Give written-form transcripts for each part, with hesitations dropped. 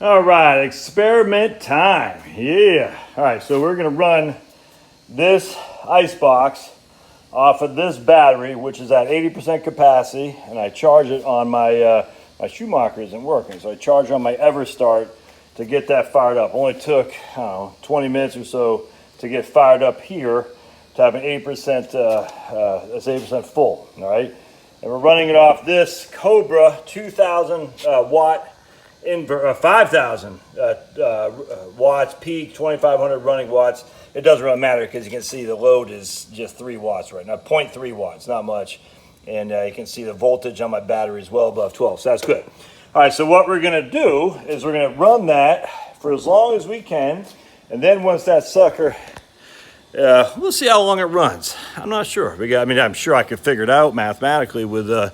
All right, experiment time. Yeah. All right, so we're going to run this ice box off of this battery, which is at 80% capacity, and I charge it on my my Schumacher isn't working, so I charge on my EverStart to get that fired up. Only took, I don't know, 20 minutes or so to get fired up here to have an 80%, that's 80% full, all right? And we're running it off this Cobra 2,000 watt 5,000 watts peak, 2,500 running watts. It doesn't really matter because you can see the load is just 3 watts right now, 0.3 watts, not much. And you can see the voltage on my battery is well above 12, so that's good. All right, so what we're gonna do is we're gonna run that for as long as we can, and then once that sucker, we'll see how long it runs. I'm not sure. I'm sure I could figure it out mathematically with the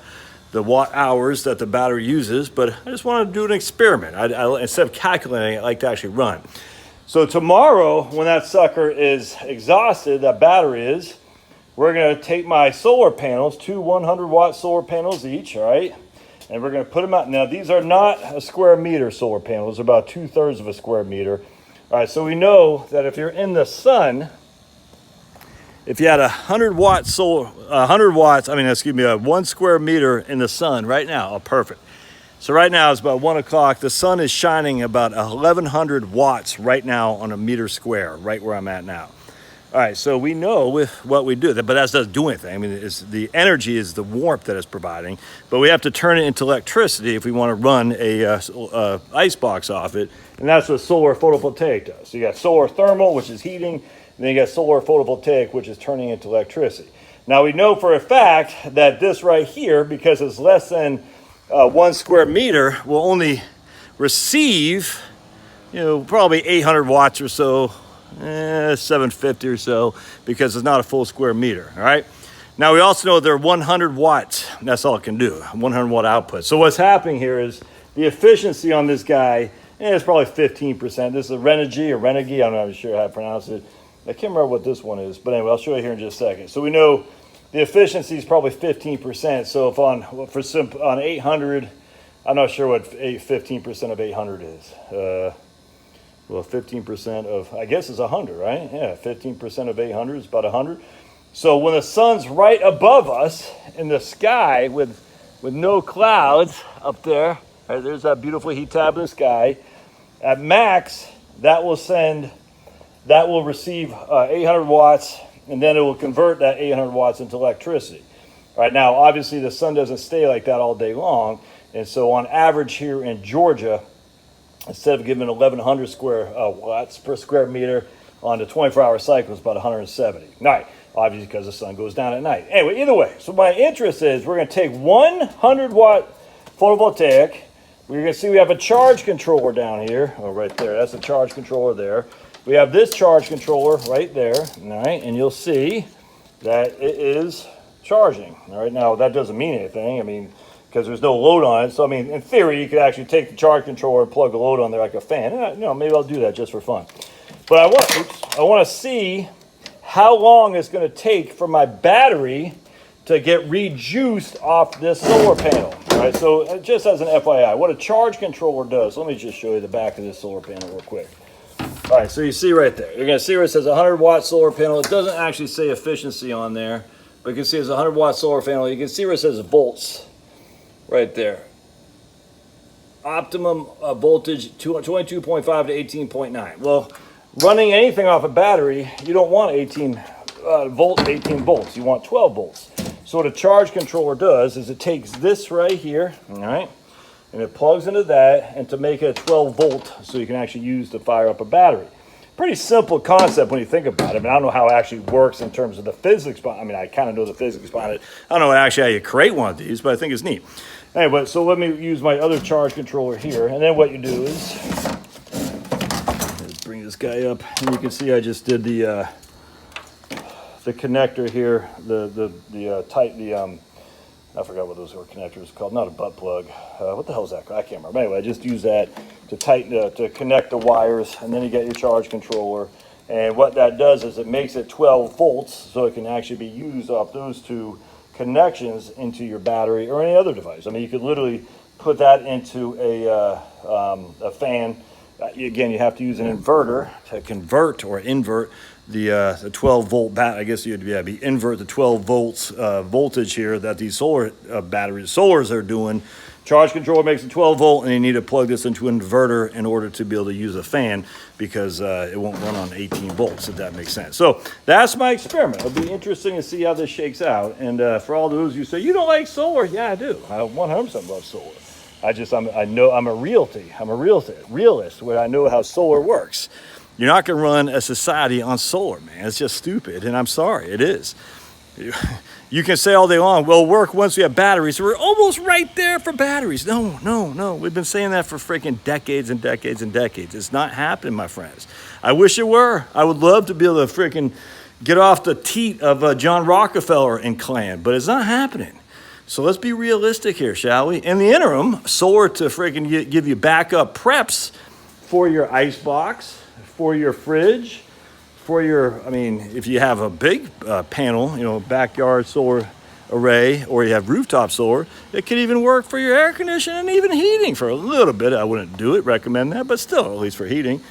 watt hours that the battery uses, but I just want to do an experiment. Instead of calculating, I like to actually run. So tomorrow, when that sucker is exhausted, that battery is, we're going to take my solar panels, 2 100-watt solar panels each, all right? And we're going to put them out. Now, these are not a square meter solar panels. They're about 2/3 of a square meter. All right, so we know that if you're in the sun, if you had 100 watts, 1 square meter in the sun right now, perfect. So right now it's about 1 o'clock. The sun is shining about 1,100 watts right now on a meter square, right where I'm at now. All right, so we know with what we do, but that doesn't do anything. I mean, the energy is the warmth that it's providing, but we have to turn it into electricity if we want to run a ice box off it, and that's what solar photovoltaic does. So you got solar thermal, which is heating, and then you got solar photovoltaic, which is turning into electricity. Now we know for a fact that this right here, because it's less than 1 square meter, will only receive, probably 800 watts or so, 750 or so, because it's not a full square meter, all right? Now we also know they're 100 watts. That's all it can do, 100 watt output. So what's happening here is the efficiency on this guy is probably 15%. This is a Renogy, I'm not sure how to pronounce it. I can't remember what this one is, but anyway, I'll show you here in just a second. So we know the efficiency is probably 15%. So if on 800, I'm not sure what 15% of 800 is. Well, 15% of, I guess, is 100, right? Yeah, 15% of 800 is about 100. So when the sun's right above us in the sky with no clouds up there, right, there's that beautiful heat tab of the sky, at max, that will receive 800 watts, and then it will convert that 800 watts into electricity. Right now, obviously, the sun doesn't stay like that all day long, and so on average here in Georgia, instead of giving 1,100 watts per square meter on the 24-hour cycle, it's about 170. All right, obviously because the sun goes down at night. Anyway, either way, so my interest is we're going to take 100-watt photovoltaic. We're going to see we have a charge controller down here. Oh, right there. That's a charge controller there. We have this charge controller right there, all right, and you'll see that it is charging. All right, now that doesn't mean anything, because there's no load on it. So, in theory, you could actually take the charge controller and plug a load on there like a fan. Maybe I'll do that just for fun. But I want to see how long it's going to take for my battery to get rejuiced off this solar panel. All right, so just as an FYI, what a charge controller does, let me just show you the back of this solar panel real quick. All right, so you see right there. You're going to see where it says 100-watt solar panel. It doesn't actually say efficiency on there, but you can see it's a 100-watt solar panel. You can see where it says volts right there. Optimum voltage, 22.5 to 18.9. Well, running anything off a battery, you don't want 18 volts. You want 12 volts. So what a charge controller does is it takes this right here, all right, and it plugs into that, and to make it a 12 volt, so you can actually use to fire up a battery. Pretty simple concept when you think about it. I don't know how it actually works in terms of the physics behind it. I kind of know the physics behind it. I don't know actually how you create one of these, but I think it's neat. Anyway, so let me use my other charge controller here, and then what you do is let's bring this guy up, and you can see I just did the connector here, I forgot what those connectors are called. Not a butt plug. What the hell is that? I can't remember. Anyway, I just use that to to connect the wires, and then you get your charge controller. And what that does is it makes it 12 volts, so it can actually be used off those two connections into your battery or any other device. You could literally put that into a fan. Again, you have to use an inverter to convert or invert the 12 volt I guess you'd be invert the 12 volts voltage here that these solar solars are doing. Charge controller makes a 12 volt, and you need to plug this into an inverter in order to be able to use a fan, because it won't run on 18 volts, if that makes sense. So that's my experiment. It'll be interesting to see how this shakes out. And for all those who say, you don't like solar, yeah, I do. I 100% love solar. I'm a realist, where I know how solar works. You're not going to run a society on solar, man. It's just stupid, and I'm sorry, it is. You can say all day long, well, work once we have batteries. We're almost right there for batteries. No. We've been saying that for freaking decades and decades and decades. It's not happening, my friends. I wish it were. I would love to be able to freaking get off the teat of John Rockefeller and clan, but it's not happening. So let's be realistic here, shall we? In the interim, solar to freaking give you backup preps for your ice box, for your fridge, if you have a big panel, backyard solar array, or you have rooftop solar, it could even work for your air conditioning and even heating for a little bit. I wouldn't do it, recommend that, but still, at least for heating.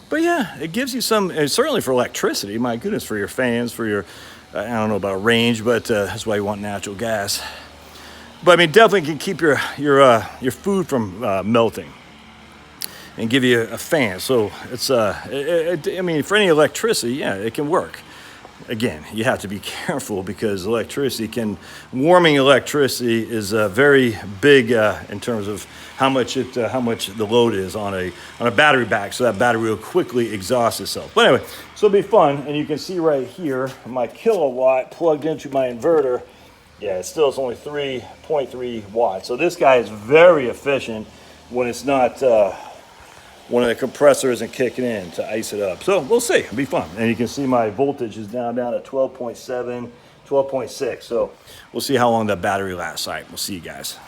But yeah, it gives you some, certainly for electricity, my goodness, for your fans, for your, I don't know about range, but that's why you want natural gas. But definitely can keep your food from melting and give you a fan. So it's for any electricity, yeah, it can work. Again, you have to be careful, because warming electricity is very big in terms of how much the load is on a battery back. So that battery will quickly exhaust itself. But anyway, so it'll be fun. And you can see right here my kilowatt plugged into my inverter. Yeah, it's only 3.3 watts. So this guy is very efficient when it's not one of the compressor isn't kicking in to ice it up. So we'll see. It'll be fun. And you can see my voltage is down at 12.7, 12.6. So we'll see how long that battery lasts. All right, we'll see you guys.